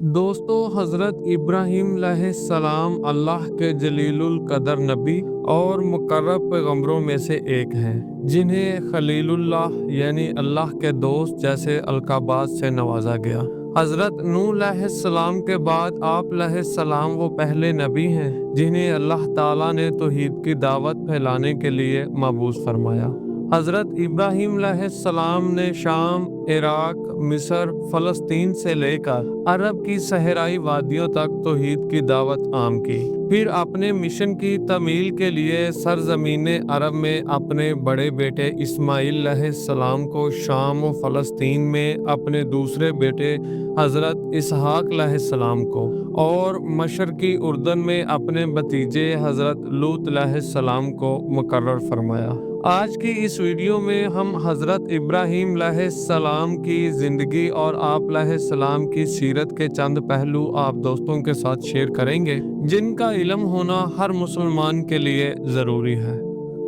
दोस्तों, हज़रत इब्राहीम अलैहिस्सलाम अल्लाह के जलीलुल कदर नबी और मुकर्रब पैगंबरों में से एक हैं, जिन्हें खलीलुल्लाह यानी अल्लाह के दोस्त जैसे अलकाबात से नवाजा गया। हज़रत नूह अलैहिस्सलाम के बाद आप अलैहिस्सलाम वो पहले नबी हैं जिन्हें अल्लाह ताला ने तौहीद की दावत फैलाने के लिए मबूस फरमाया। हज़रत इब्राहीम अलैहिस्सलाम ने शाम, इराक, मिस्र, फ़लस्तीन से लेकर अरब की सहराई वादियों तक तौहीद की दावत आम की। फिर अपने मिशन की तमील के लिए सरज़मीने अरब में अपने बड़े बेटे इस्माइल अलैहिस्सलाम को शाम और फ़लस्तीन में अपने दूसरे बेटे हज़रत इसहाक अलैहिस्सलाम को और मशरकी उर्दन में अपने भतीजे हज़रत लूत अलैहिस्सलाम को मुकर्रर फरमाया। आज की इस वीडियो में हम हज़रत इब्राहीम अलैहिस्सलाम की ज़िंदगी और आप अलैहिस्सलाम की सीरत के चंद पहलू आप दोस्तों के साथ शेयर करेंगे, जिनका इल्म होना हर मुसलमान के लिए ज़रूरी है।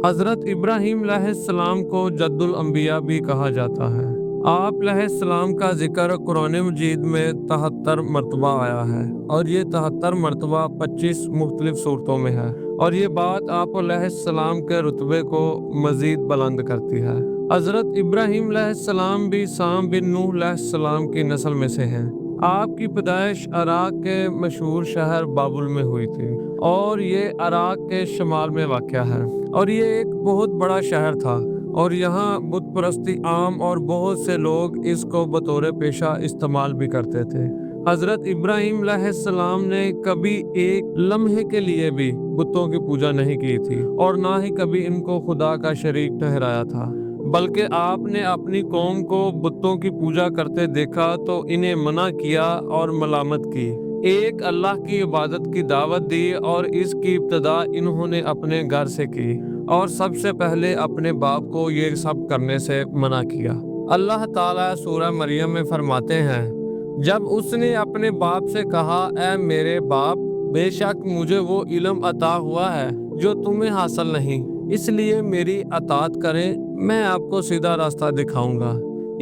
हज़रत इब्राहीम अलैहिस्सलाम को जद्दुल अंबिया भी कहा जाता है। आप अलैहिस्सलाम का जिक्र कुरान मजीद में 73 मरतबा आया है और ये 73 मरतबा 25 मुख्तलिफ सूरतों में है, और ये बात आप अलैहिस्सलाम के रुतबे को मजीद बुलंद करती है। हज़रत इब्राहीम अलैहिस्सलाम भी साम बिन नूह अलैहिस्सलाम की नस्ल में से हैं। आपकी पैदाइश इराक के मशहूर शहर बाबुल में हुई थी और ये इराक के शमाल में वाक़या है, और ये एक बहुत बड़ा शहर था और यहाँ बुत परस्ती आम और बहुत से लोग इसको बतौर पेशा इस्तेमाल भी करते थे। हज़रत इब्राहीम अलैहिस्सलाम ने कभी एक लम्हे के लिए भी बुतों की पूजा नहीं की थी और ना ही कभी इनको खुदा का शरीक ठहराया था, बल्कि आपने अपनी कौम को बुतों की पूजा करते देखा तो इन्हें मना किया और मलामत की। एक अल्लाह की इबादत की दावत दी और इसकी इब्तदा इन्होंने अपने घर से की और सबसे पहले अपने बाप को ये सब करने से मना किया। अल्लाह ताला सूरह मरियम में फरमाते हैं, जब उसने अपने बाप से कहा, ऐ मेरे बाप, बेशक मुझे वो इल्म अता हुआ है जो तुम्हें हासिल नहीं, इसलिए मेरी अताअत करें, मैं आपको सीधा रास्ता दिखाऊंगा।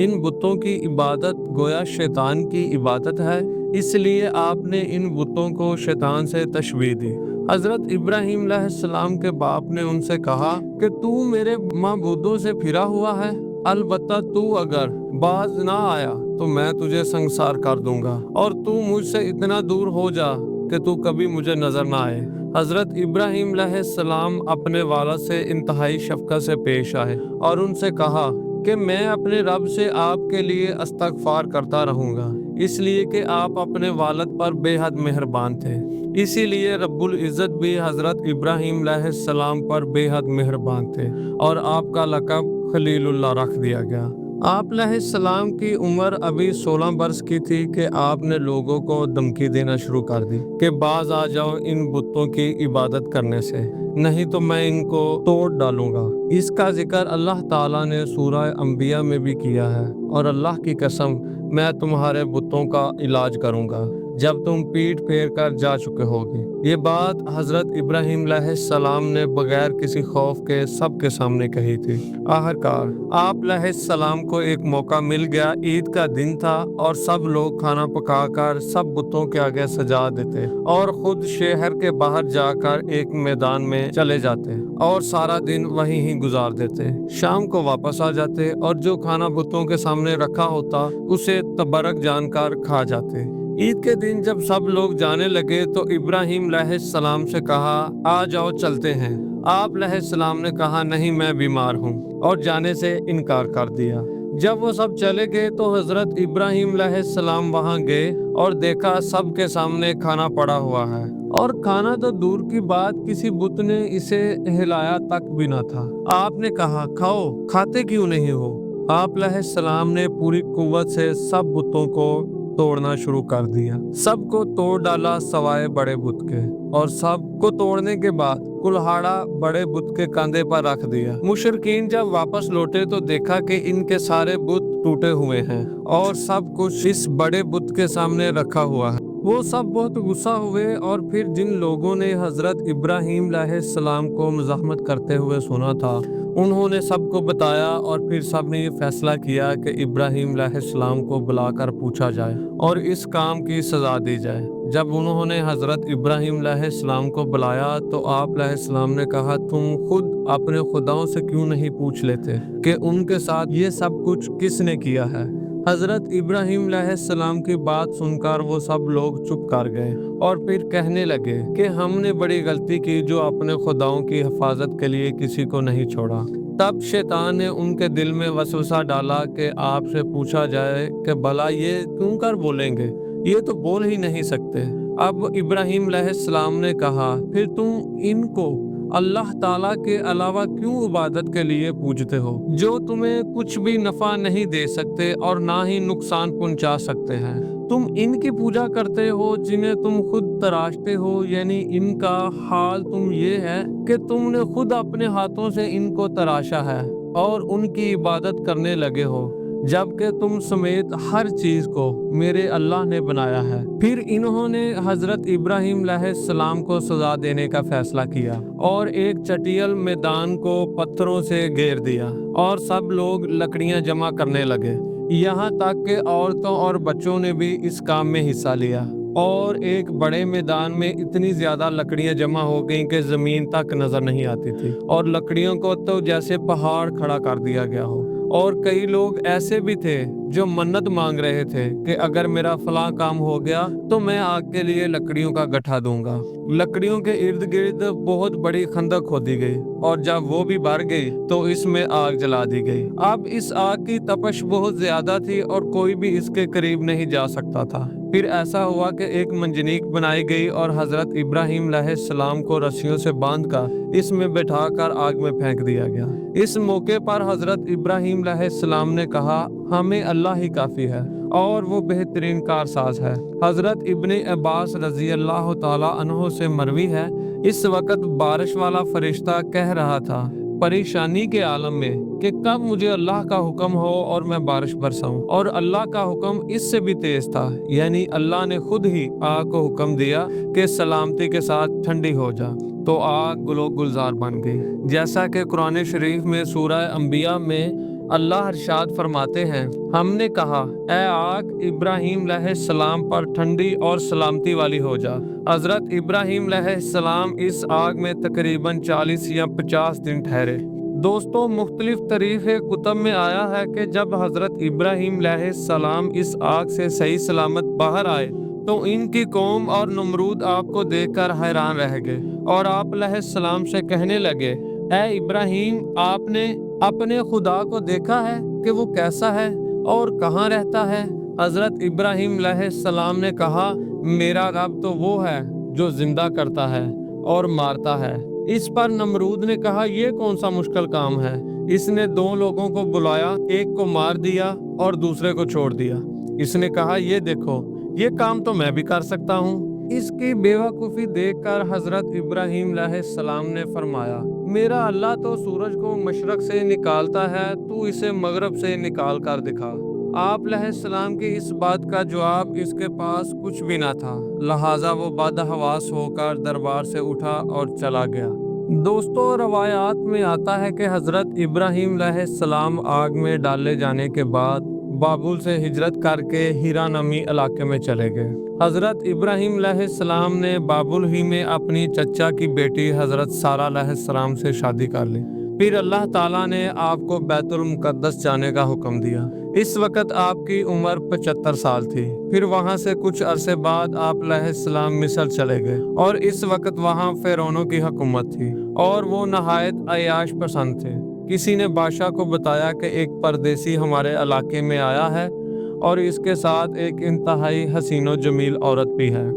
इन बुतों की इबादत गोया शैतान की इबादत है, इसलिए आपने इन बुतों को शैतान से तशबीह दी। हज़रत इब्राहीम अलैहिस्सलाम के बाप ने उनसे कहा कि तू मेरे माबूदों से फिरा हुआ है, अलबत्ता तू अगर बाज ना आया तो मैं तुझे संसार कर दूंगा और तू मुझसे इतना दूर हो जा कि तू कभी मुझे नजर ना आए। हज़रत इब्राहीम अलैहिस्सलाम अपने वालिद से इंतहाई शफ़क़त से पेश आए और उनसे कहा कि मैं अपने रब से आपके लिए इस्तग़फ़ार करता रहूँगा, इसलिए कि आप अपने वालिद पर बेहद मेहरबान थे। इसीलिए रब्बुल इज़्ज़त भी हज़रत इब्राहीम अलैहिस्सलाम पर बेहद मेहरबान थे और आपका लक़ब खलीलुल्लाह रख दिया गया। आप अलैहिस्सलाम की उम्र अभी 16 बरस की थी कि आपने लोगों को धमकी देना शुरू कर दी कि बाज आ जाओ इन बुतों की इबादत करने से, नहीं तो मैं इनको तोड़ डालूंगा। इसका जिक्र अल्लाह ताला ने सूरह अंबिया में भी किया है, और अल्लाह की कसम, मैं तुम्हारे बुतों का इलाज करूंगा जब तुम पीठ फेर कर जा चुके होगे। ये बात हज़रत इब्राहीम अलैहिस्सलाम ने बगैर किसी खौफ के सबके सामने कही थी। आखिरकार आप अलैहिस्सलाम को एक मौका मिल गया। ईद का दिन था और सब लोग खाना पकाकर सब बुतों के आगे सजा देते और खुद शहर के बाहर जाकर एक मैदान में चले जाते और सारा दिन वहीं ही गुजार देते। शाम को वापस आ जाते और जो खाना बुतों के सामने रखा होता उसे तबरक जानकर खा जाते। ईद के दिन जब सब लोग जाने लगे तो इब्राहीम अलैहिस्सलाम से कहा, आ जाओ चलते हैं। आप अलैहिस्सलाम ने कहा, नहीं, मैं बीमार हूँ, और जाने से इनकार कर दिया। जब वो सब चले गए तो हज़रत इब्राहीम अलैहिस्सलाम वहाँ गए और देखा सबके सामने खाना पड़ा हुआ है, और खाना तो दूर की बात, किसी बुत ने इसे हिलाया तक भी ना था। आपने कहा, खाओ, खाते क्यों नहीं हो? आप अलैहिस्सलाम ने पूरी कुव्वत से सब बुतों को तोड़ना शुरू कर दिया। सबको तोड़ डाला सवाए बड़े बुत के, और सबको तोड़ने के बाद कुल्हाड़ा बड़े बुत के कंधे पर रख दिया। मुशरिकीन जब वापस लौटे तो देखा कि इनके सारे बुत टूटे हुए हैं और सब कुछ इस बड़े बुत के सामने रखा हुआ है। वो सब बहुत गुस्सा हुए और फिर जिन लोगों ने हजरत इब्राहिम अलैहिस्सलाम को मज़ाहमत करते हुए सुना था उन्होंने सबको बताया और फिर सब ने ये फैसला किया कि इब्राहिम अलैहिस्सलाम को बुलाकर पूछा जाए और इस काम की सज़ा दी जाए। जब उन्होंने हजरत इब्राहिम अलैहिस्सलाम को बुलाया तो आप अलैहिस्सलाम ने कहा, तुम खुद अपने खुदाओं से क्यों नहीं पूछ लेते कि उनके साथ ये सब कुछ किसने किया है। हजरत इब्राहिम अलैहिस्सलाम की बात सुनकर वो सब लोग चुप कर गए और फिर कहने लगे कि हमने बड़ी गलती की जो अपने खुदाओं की हिफाजत के लिए किसी को नहीं छोड़ा। तब शैतान ने उनके दिल में वसवसा डाला कि आपसे पूछा जाए कि भला ये क्यों कर बोलेंगे, ये तो बोल ही नहीं सकते। अब इब्राहिम अलैहिस्सलाम ने कहा, फिर तुम इनको अल्लाह ताला के अलावा क्यों इबादत के लिए पूजते हो, जो तुम्हें कुछ भी नफा नहीं दे सकते और ना ही नुकसान पहुंचा सकते हैं। तुम इनकी पूजा करते हो जिन्हें तुम खुद तराशते हो, यानी इनका हाल तुम ये है कि तुमने खुद अपने हाथों से इनको तराशा है और उनकी इबादत करने लगे हो, जबकि तुम समेत हर चीज को मेरे अल्लाह ने बनाया है। फिर इन्होंने हजरत इब्राहिम अलैहिस्सलाम को सजा देने का फैसला किया और एक चटियल मैदान को पत्थरों से घेर दिया और सब लोग लकड़ियां जमा करने लगे। यहाँ तक कि औरतों और बच्चों ने भी इस काम में हिस्सा लिया और एक बड़े मैदान में इतनी ज्यादा लकड़ियां जमा हो गईं कि जमीन तक नजर नहीं आती थी और लकड़ियों को तो जैसे पहाड़ खड़ा कर दिया गया हो। और कई लोग ऐसे भी थे जो मन्नत मांग रहे थे कि अगर मेरा फलां काम हो गया तो मैं आग के लिए लकड़ियों का गट्ठा दूंगा। लकड़ियों के इर्द गिर्द बहुत बड़ी खंदक खोदी गई और जब वो भी भर गई तो इसमें आग जला दी गई। अब इस आग की तपश बहुत ज्यादा थी और कोई भी इसके करीब नहीं जा सकता था। फिर ऐसा हुआ कि एक मंजनीक बनाई गई और हजरत इब्राहिम अलैहिस्सलाम को रस्सियों से बांधकर इसमें बैठाकर आग में फेंक दिया गया। इस मौके पर हजरत इब्राहिम अलैहिस्सलाम ने कहा, हमें अल्लाह ही काफी है और वो बेहतरीन कारसाज है। हजरत इब्ने अब्बास रजी अल्लाह ताला अन्हो से मरवी है, इस वक्त बारिश वाला फरिश्ता कह रहा था परेशानी के आलम में कि कब मुझे अल्लाह का हुक्म हो और मैं बारिश बरसाऊं, और अल्लाह का हुक्म इससे भी तेज था, यानी अल्लाह ने खुद ही आग को हुक्म दिया कि सलामती के साथ ठंडी हो जा, तो आग गुलो गुलजार बन गई। जैसा कि कुरान शरीफ में सूरह अंबिया में अल्लाह इरशाद फरमाते हैं, हमने कहा ए आग इब्राहिम अलैहिस्सलाम पर ठंडी और सलामती वाली हो जा। हजरत इब्राहिम अलैहिस्सलाम इस आग में तकरीबन 40 या 50 दिन ठहरे। दोस्तों, मुख्तलिफ तरीक़े कुतब में आया है कि जब हजरत इब्राहिम अलैहिस्सलाम इस आग से सही सलामत बाहर आए तो इनकी कौम और नमरूद आपको देखकर हैरान रह गए और आप अलैहिस्सलाम से कहने लगे, ए इब्राहिम, आपने अपने खुदा को देखा है कि वो कैसा है और कहाँ रहता है? हजरत इब्राहिम अलैहिस्सलाम ने कहा, मेरा रब तो वो है जो जिंदा करता है और मारता है। इस पर नमरूद ने कहा, ये कौन सा मुश्किल काम है? इसने दो लोगों को बुलाया, एक को मार दिया और दूसरे को छोड़ दिया। इसने कहा, ये देखो, ये काम तो मैं भी कर सकता हूँ। इसकी बेवकूफ़ी देखकर हजरत इब्राहिम अलैहिस्सलाम ने फरमाया, मेरा अल्लाह तो सूरज को मशरक से निकालता है, तू इसे मगरब से निकाल कर दिखा। आप अलैहिस्सलाम की इस बात का जवाब इसके पास कुछ भी ना था, लिहाजा वो बदहवास होकर दरबार से उठा और चला गया। दोस्तों, रवायात में आता है कि हजरत इब्राहिम अलैहिस्सलाम आग में डाले जाने के बाद बाबुल से हिजरत करके हीरा नामी इलाके में चले गए। हजरत इब्राहिम अलैहिस्सलाम ने बाबुल ही में अपनी चचा की बेटी हजरत सारा अलैहिस्सलाम से शादी कर ली। फिर अल्लाह ताला ने आपको बैतुल मुकद्दस जाने का हुक्म दिया। इस वक्त आपकी उम्र 75 साल थी। फिर वहाँ से कुछ अरसे बाद आप अलैहिस्सलाम मिस्र चले गए और इस वक्त वहाँ फिरौनों की हुकूमत थी और वो नहायत अयाश पसंद थे। किसी ने बादशाह को बताया कि एक परदेसी हमारे इलाके में आया है और इसके साथ एक इंतहाई हसीनो जमील औरत भी है।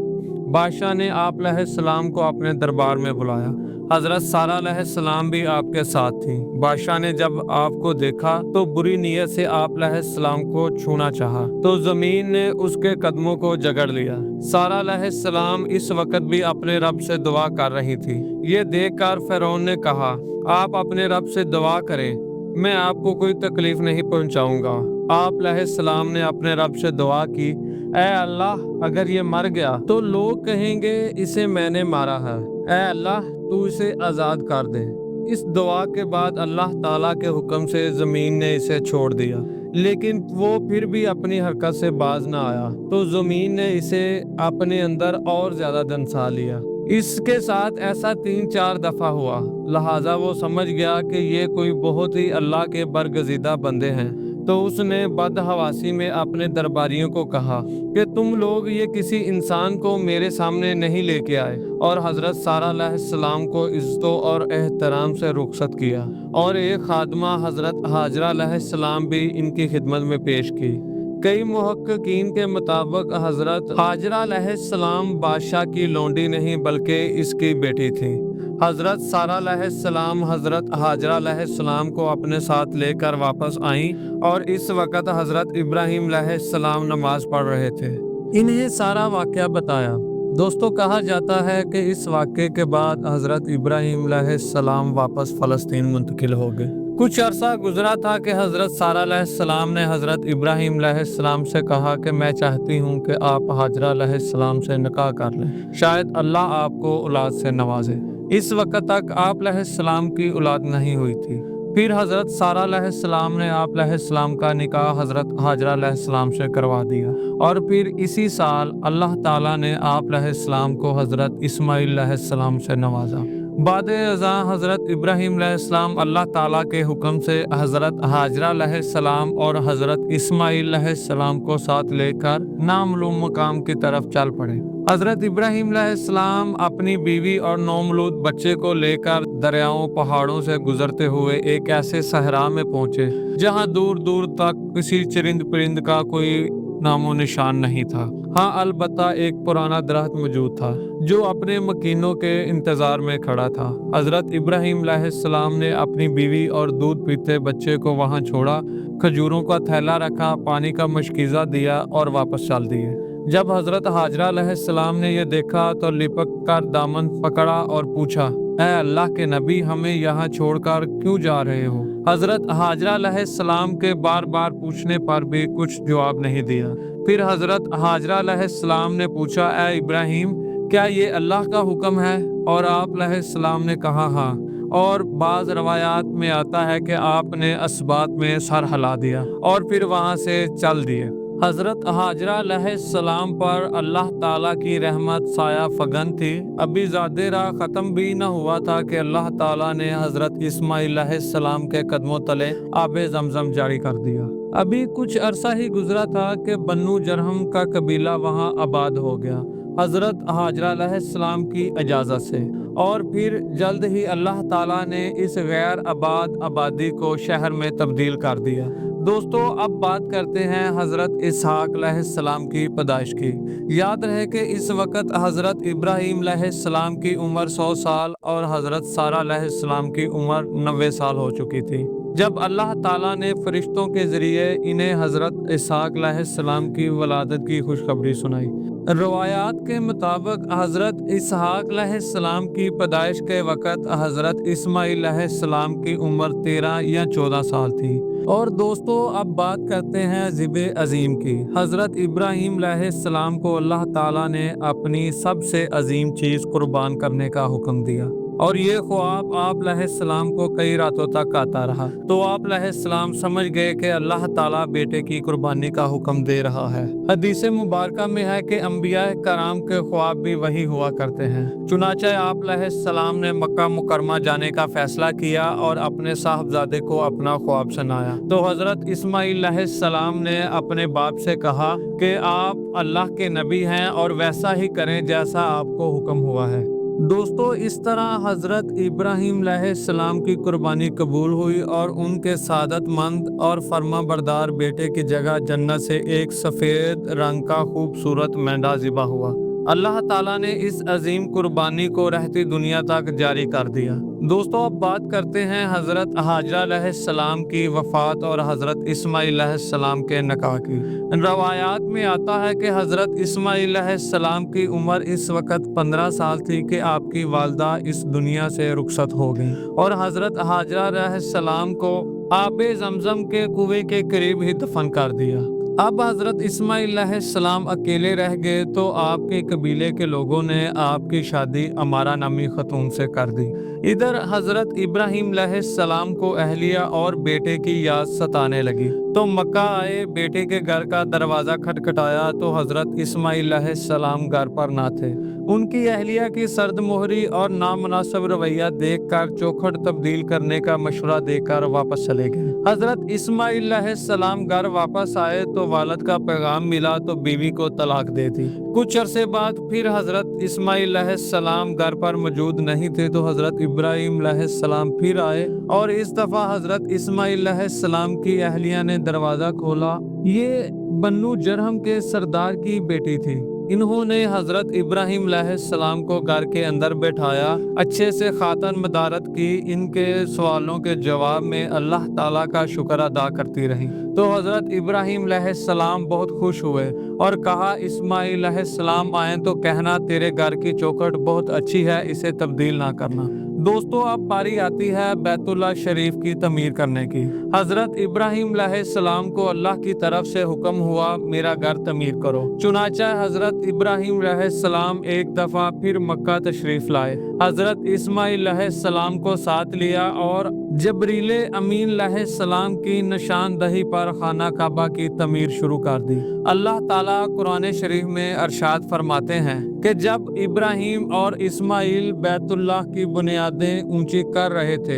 बादशाह ने आप अलैहिस्सलाम को अपने दरबार में बुलाया। हजरत सारा अलैहिस्सलाम भी आपके साथ थी। बादशाह ने जब आपको देखा तो बुरी नीयत से आप अलैहिस्सलाम को छूना चाहा तो जमीन ने उसके कदमों को जकड़ लिया। सारा अलैहिस्सलाम इस वक्त भी अपने रब से दुआ कर रही थी। ये देखकर फिरौन ने कहा, आप अपने रब से दुआ करें, मैं आपको कोई तकलीफ नहीं पहुंचाऊंगा। आप अलैहिस्सलाम ने अपने रब से दुआ की اے اللہ اگر یہ مر گیا تو لوگ کہیں گے اسے میں نے مارا ہے، اے اللہ تو اسے آزاد کر دے۔ اس دعا کے بعد اللہ تعالیٰ کے حکم سے زمین نے اسے چھوڑ دیا، لیکن وہ پھر بھی اپنی حرکت سے باز نہ آیا تو زمین نے اسے اپنے اندر اور زیادہ دنسا لیا۔ اس کے ساتھ ایسا 3-4 دفعہ ہوا، لہٰذا وہ سمجھ گیا کہ یہ کوئی بہت ہی اللہ کے برگزیدہ بندے ہیں، تو اس نے بدحواسی میں اپنے درباریوں کو کہا کہ تم لوگ یہ کسی انسان کو میرے سامنے نہیں لے کے آئے، اور حضرت سارہ علیہ السلام کو عزتوں اور احترام سے رخصت کیا، اور ایک خادمہ حضرت ہاجرہ علیہ السلام بھی ان کی خدمت میں پیش کی۔ کئی محققین کے مطابق حضرت ہاجرہ علیہ السلام بادشاہ کی لونڈی نہیں بلکہ اس کی بیٹی تھی۔ حضرت سارہ علیہ السلام حضرت ہاجرہ علیہ السلام کو اپنے ساتھ لے کر واپس آئیں، اور اس وقت حضرت ابراہیم علیہ السلام نماز پڑھ رہے تھے۔ انہیں سارا واقعہ بتایا۔ دوستو کہا جاتا ہے کہ اس واقعے کے بعد حضرت ابراہیم علیہ السلام واپس فلسطین منتقل ہو گئے۔ کچھ عرصہ گزرا تھا کہ حضرت سارہ علیہ السلام نے حضرت ابراہیم علیہ السلام سے کہا کہ میں چاہتی ہوں کہ آپ ہاجرہ علیہ السلام سے نکاح کر لیں، شاید اللہ آپ کو اولاد سے نوازے۔ اس وقت تک آپ علیہ السلام کی اولاد نہیں ہوئی تھی۔ پھر حضرت سارہ علیہ السلام نے آپ علیہ السلام کا نکاح حضرت ہاجرہ علیہ السلام سے کروا دیا، اور پھر اسی سال اللہ تعالیٰ نے آپ علیہ السلام کو حضرت اسماعیل علیہ السلام سے نوازا۔ بعد ازاں حضرت ابراہیم علیہ السلام اللہ تعالیٰ کے حکم سے حضرت ہاجرہ علیہ السلام اور حضرت اسماعیل علیہ السلام کو ساتھ لے کر نامعلوم مقام کی طرف چل پڑے۔ حضرت ابراہیم علیہ السلام اپنی بیوی اور نومولود بچے کو لے کر دریاؤں پہاڑوں سے گزرتے ہوئے ایک ایسے صحرا میں پہنچے جہاں دور دور تک کسی چرند پرند کا کوئی نام و نشان نہیں تھا۔ ہاں البتہ ایک پرانا درخت موجود تھا جو اپنے مکینوں کے انتظار میں کھڑا تھا۔ حضرت ابراہیم علیہ السلام نے اپنی بیوی اور دودھ پیتے بچے کو وہاں چھوڑا، کھجوروں کا تھیلا رکھا، پانی کا مشکیزہ دیا اور واپس چل دیے۔ جب حضرت ہاجرہ علیہ السلام نے یہ دیکھا تو لپک کر دامن پکڑا اور پوچھا، اے اللہ کے نبی ہمیں یہاں چھوڑ کر کیوں جا رہے ہو؟ حضرت ہاجرہ علیہ السلام کے بار بار پوچھنے پر بھی کچھ جواب نہیں دیا۔ پھر حضرت ہاجرہ علیہ السلام نے پوچھا، اے ابراہیم کیا یہ اللہ کا حکم ہے؟ اور آپ علیہ السلام نے کہا ہاں، اور بعض روایات میں آتا ہے کہ آپ نے اسبات میں سر ہلا دیا اور پھر وہاں سے چل دیے۔ حضرت ہاجرہ علیہ السلام پر اللہ تعالیٰ کی رحمت سایہ فگن تھی۔ ابھی زادے راہ ختم بھی نہ ہوا تھا کہ اللہ تعالیٰ نے حضرت اسماعیل علیہ السلام کے قدموں تلے آب زمزم جاری کر دیا۔ ابھی کچھ عرصہ ہی گزرا تھا کہ بنو جرہم کا قبیلہ وہاں آباد ہو گیا حضرت ہاجرہ علیہ السلام کی اجازت سے، اور پھر جلد ہی اللہ تعالیٰ نے اس غیر آباد آبادی کو شہر میں تبدیل کر دیا۔ دوستو اب بات کرتے ہیں حضرت اسحاق علیہ السلام کی پیدائش کی۔ یاد رہے کہ اس وقت حضرت ابراہیم علیہ السلام کی عمر 100 سال اور حضرت سارہ علیہ السلام کی عمر 90 سال ہو چکی تھی جب اللہ تعالیٰ نے فرشتوں کے ذریعے انہیں حضرت اسحاق علیہ السلام کی ولادت کی خوشخبری سنائی۔ روایات کے مطابق حضرت اسحاق علیہ السلام کی پیدائش کے وقت حضرت اسماعیل علیہ السلام کی عمر 13 یا 14 سال تھی۔ اور دوستو اب بات کرتے ہیں ذبح عظیم کی۔ حضرت ابراہیم علیہ السلام کو اللہ تعالیٰ نے اپنی سب سے عظیم چیز قربان کرنے کا حکم دیا، اور یہ خواب آپ علیہ السلام کو کئی راتوں تک آتا رہا، تو آپ علیہ السلام سمجھ گئے کہ اللہ تعالیٰ بیٹے کی قربانی کا حکم دے رہا ہے۔ حدیث مبارکہ میں ہے کہ انبیاء کرام کے خواب بھی وہی ہوا کرتے ہیں۔ چنانچہ آپ علیہ السلام نے مکہ مکرمہ جانے کا فیصلہ کیا اور اپنے صاحبزادے کو اپنا خواب سنایا، تو حضرت اسماعیل علیہ السلام نے اپنے باپ سے کہا کہ آپ اللہ کے نبی ہیں اور ویسا ہی کریں جیسا آپ کو حکم ہوا ہے۔ دوستو اس طرح حضرت ابراہیم علیہ السلام کی قربانی قبول ہوئی اور ان کے سعادت مند اور فرما بردار بیٹے کی جگہ جنت سے ایک سفید رنگ کا خوبصورت مینڈا ذبح ہوا۔ اللہ تعالیٰ نے اس عظیم قربانی کو رہتی دنیا تک جاری کر دیا۔ دوستو اب بات کرتے ہیں حضرت ہاجرہ علیہ السلام کی وفات اور حضرت اسماعیل علیہ السلام کے نکاح کی۔ روایات میں آتا ہے کہ حضرت اسماعیل علیہ السلام کی عمر اس وقت 15 سال تھی کہ آپ کی والدہ اس دنیا سے رخصت ہو گئیں، اور حضرت ہاجرہ علیہ السلام کو آب زمزم کے کنویں کے قریب ہی دفن کر دیا۔ اب حضرت اسماعیل علیہ السلام اکیلے رہ گئے تو آپ کے قبیلے کے لوگوں نے آپ کی شادی امارہ نامی خاتون سے کر دی۔ ادھر حضرت ابراہیم علیہ السلام کو اہلیہ اور بیٹے کی یاد ستانے لگی تو مکہ آئے، بیٹے کے گھر کا دروازہ کھٹکھٹایا تو حضرت اسماعیل علیہ السلام گھر پر نہ تھے۔ ان کی اہلیہ کی سرد مہری اور نامناسب رویہ دیکھ کر چوکھٹ تبدیل کرنے کا مشورہ دے کر واپس چلے گئے۔ حضرت اسماعیل علیہ السلام گھر واپس آئے تو والد کا پیغام ملا تو بیوی کو طلاق دے دی۔ کچھ عرصے بعد پھر حضرت اسماعیل علیہ السلام گھر پر موجود نہیں تھے تو حضرت ابراہیم علیہ السلام پھر آئے اور اس دفعہ حضرت اسماعیل علیہ السلام کی اہلیہ نے دروازہ کھولا۔ یہ بنو جرہم کے سردار کی بیٹی تھی۔ انہوں نے حضرت ابراہیم علیہ السلام کو گھر کے اندر بٹھایا، اچھے سے خاطر مدارت کی، ان کے سوالوں کے جواب میں اللہ تعالیٰ کا شکر ادا کرتی رہیں تو حضرت ابراہیم علیہ السلام بہت خوش ہوئے اور کہا اسماعیل علیہ السلام آئیں تو کہنا تیرے گھر کی چوکھٹ بہت اچھی ہے، اسے تبدیل نہ کرنا۔ دوستو اب باری آتی ہے بیت اللہ شریف کی تعمیر کرنے کی۔ حضرت ابراہیم علیہ السلام کو اللہ کی طرف سے حکم ہوا میرا گھر تعمیر کرو۔ چنانچہ حضرت ابراہیم علیہ السلام ایک دفعہ پھر مکہ تشریف لائے، حضرت اسماعیل علیہ السلام کو ساتھ لیا اور جبریل امین علیہ السلام کی نشاندہی پر خانہ کعبہ کی تعمیر شروع کر دی۔ اللہ تعالیٰ قرآن شریف میں ارشاد فرماتے ہیں کہ جب ابراہیم اور اسماعیل بیت اللہ کی بنیادیں اونچی کر رہے تھے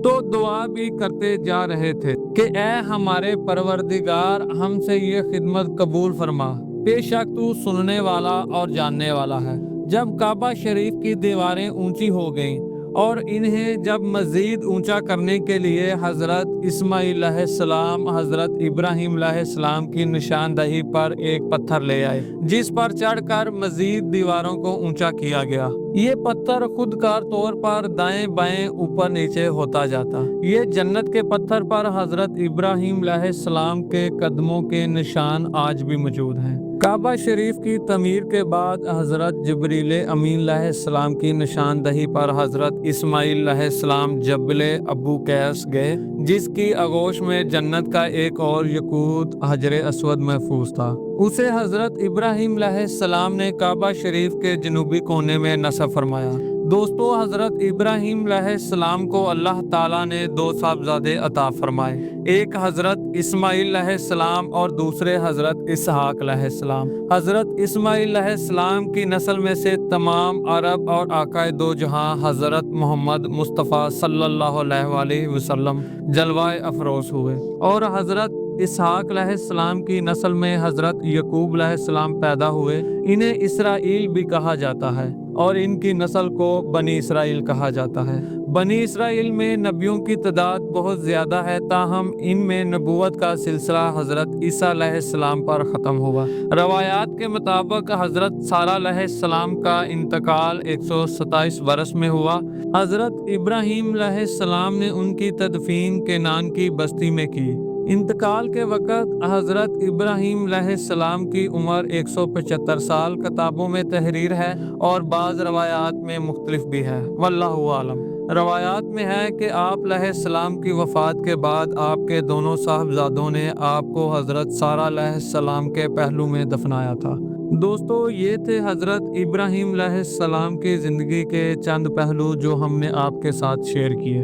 تو دعا بھی کرتے جا رہے تھے کہ اے ہمارے پروردگار ہم سے یہ خدمت قبول فرما، بے شک تو سننے والا اور جاننے والا ہے۔ جب کعبہ شریف کی دیواریں اونچی ہو گئیں اور انہیں جب مزید اونچا کرنے کے لیے حضرت اسماعیل علیہ السلام حضرت ابراہیم علیہ السلام کی نشاندہی پر ایک پتھر لے آئے جس پر چڑھ کر مزید دیواروں کو اونچا کیا گیا۔ یہ پتھر خود کار طور پر دائیں بائیں اوپر نیچے ہوتا جاتا۔ یہ جنت کے پتھر پر حضرت ابراہیم علیہ السلام کے قدموں کے نشان آج بھی موجود ہیں۔ کعبہ شریف کی تعمیر کے بعد حضرت جبریل امین علیہ السلام کی نشاندہی پر حضرت اسماعیل علیہ السلام جبل ابو قیس گئے جس کی آغوش میں جنت کا ایک اور یقوت حجر اسود محفوظ تھا۔ اسے حضرت ابراہیم علیہ السلام نے کعبہ شریف کے جنوبی کونے میں نصب فرمایا۔ دوستو حضرت ابراہیم علیہ السلام کو اللہ تعالیٰ نے دو صاحبزادے عطا فرمائے، ایک حضرت اسماعیل علیہ السلام اور دوسرے حضرت اسحاق علیہ السلام۔ حضرت اسماعیل علیہ السلام کی نسل میں سے تمام عرب اور آقا دو جہاں حضرت محمد مصطفیٰ صلی اللہ علیہ وآلہ وسلم جلوہ افروز ہوئے، اور حضرت اسحاق علیہ السلام کی نسل میں حضرت یعقوب علیہ السلام پیدا ہوئے۔ انہیں اسرائیل بھی کہا جاتا ہے اور ان کی نسل کو بنی اسرائیل کہا جاتا ہے۔ بنی اسرائیل میں نبیوں کی تعداد بہت زیادہ ہے، تاہم ان میں نبوت کا سلسلہ حضرت عیسیٰ علیہ السلام پر ختم ہوا۔ روایات کے مطابق حضرت سارہ علیہ السلام کا انتقال 127 برس میں ہوا۔ حضرت ابراہیم علیہ السلام نے ان کی تدفین کینان کی بستی میں کی۔ انتقال کے وقت حضرت ابراہیم علیہ السلام کی عمر 175 سال کتابوں میں تحریر ہے اور بعض روایات میں مختلف بھی ہے، واللہ عالم۔ روایات میں ہے کہ آپ علیہ السلام کی وفات کے بعد آپ کے دونوں صاحبزادوں نے آپ کو حضرت سارہ علیہ السلام کے پہلو میں دفنایا تھا۔ دوستو یہ تھے حضرت ابراہیم علیہ السلام کی زندگی کے چند پہلو جو ہم نے آپ کے ساتھ شیئر کیے۔